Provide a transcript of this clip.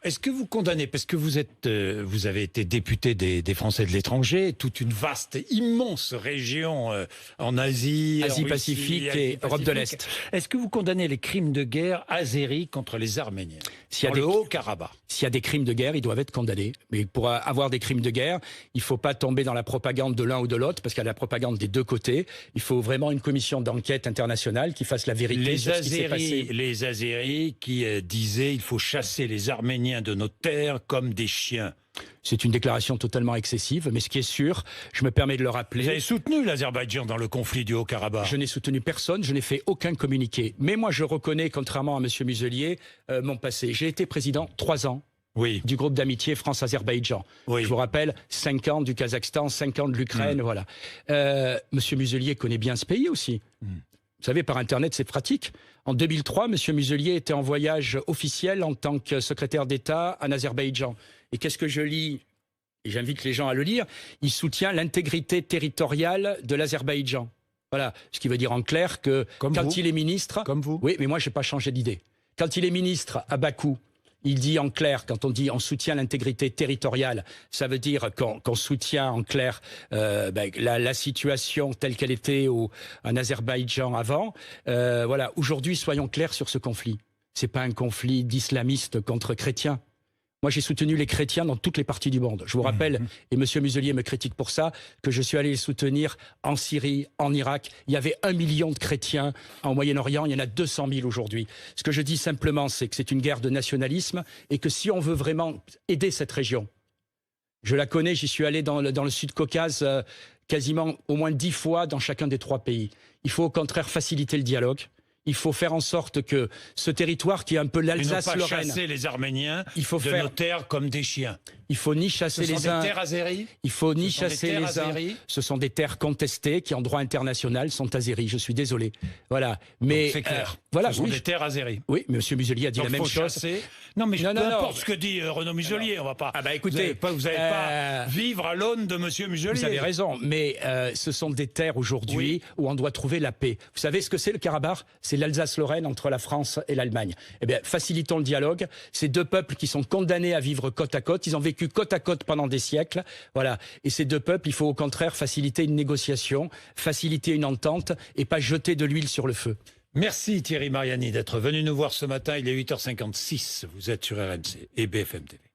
Est-ce que vous condamnez, parce que vous avez été député des Français de l'étranger, toute une vaste, immense région en Asie, Asie-Pacifique et Europe de l'Est. Est-ce que vous condamnez les crimes de guerre azéris contre les Arméniens dans le Haut-Karabakh? S'il y a des crimes de guerre, ils doivent être condamnés. Mais pour avoir des crimes de guerre, il ne faut pas tomber dans la propagande de l'un ou de l'autre, parce qu'il y a la propagande des deux côtés. Il faut vraiment une commission d'enquête internationale qui fasse la vérité sur ce qui s'est passé. Les Azéris qui disaient il faut chasser les Arméniens de nos terres comme des chiens. C'est une déclaration totalement excessive, mais ce qui est sûr, je me permets de le rappeler... Vous avez soutenu l'Azerbaïdjan dans le conflit du Haut-Karabakh? Je n'ai soutenu personne, je n'ai fait aucun communiqué. Mais moi, je reconnais, contrairement à M. Muselier, mon passé. J'ai été président 3 ans. Oui. Du groupe d'amitié France-Azerbaïdjan. Oui. Je vous rappelle, 5 ans du Kazakhstan, 5 ans de l'Ukraine, voilà. Monsieur Muselier connaît bien ce pays aussi. Vous savez, par Internet, c'est pratique. En 2003, Monsieur Muselier était en voyage officiel en tant que secrétaire d'État en Azerbaïdjan. Et qu'est-ce que je lis? Et j'invite les gens à le lire. Il soutient l'intégrité territoriale de l'Azerbaïdjan. Voilà. Ce qui veut dire en clair que quand il est ministre... Comme vous. Oui, mais moi, je n'ai pas changé d'idée. Quand il est ministre à Bakou, il dit en clair, quand on dit on soutient l'intégrité territoriale, ça veut dire qu'on soutient en clair la situation telle qu'elle était en Azerbaïdjan avant. Voilà. Aujourd'hui, soyons clairs sur ce conflit. Ce n'est pas un conflit d'islamistes contre chrétiens. Moi, j'ai soutenu les chrétiens dans toutes les parties du monde. Je vous rappelle, et M. Muselier me critique pour ça, que je suis allé les soutenir en Syrie, en Irak. Il y avait 1 million de chrétiens en Moyen-Orient, il y en a 200 000 aujourd'hui. Ce que je dis simplement, c'est que c'est une guerre de nationalisme et que si on veut vraiment aider cette région, je la connais, j'y suis allé dans le Sud-Caucase quasiment au moins 10 fois dans chacun des 3 pays. Il faut au contraire faciliter le dialogue. Il faut faire en sorte que ce territoire qui est un peu l'Alsace-Lorraine... Il ne faut pas chasser les Arméniens de nos terres comme des chiens. Il faut ni chasser les uns... Ce sont des terres azéries? Il faut ni chasser les uns... Ce sont des terres contestées qui, en droit international, sont azéries. Je suis désolé. Voilà. Mais c'est clair. Voilà, ce sont des terres azéries. Oui, mais M. Muselier a dit la même chose. Non, mais peu importe ce que dit Renaud Muselier. On va pas... Ah bah écoutez... Vous n'allez pas vivre à l'aune de M. Muselier. Vous avez raison. Mais ce sont des terres aujourd'hui où on doit trouver la paix. Vous savez ce que c'est le Karabakh? C'est l'Alsace-Lorraine entre la France et l'Allemagne. Eh bien, facilitons le dialogue. Ces 2 peuples qui sont condamnés à vivre côte à côte. Ils ont vécu côte à côte pendant des siècles. Voilà. Et ces 2 peuples, il faut au contraire faciliter une négociation, faciliter une entente et pas jeter de l'huile sur le feu. Merci Thierry Mariani d'être venu nous voir ce matin. Il est 8h56. Vous êtes sur RMC et BFM TV.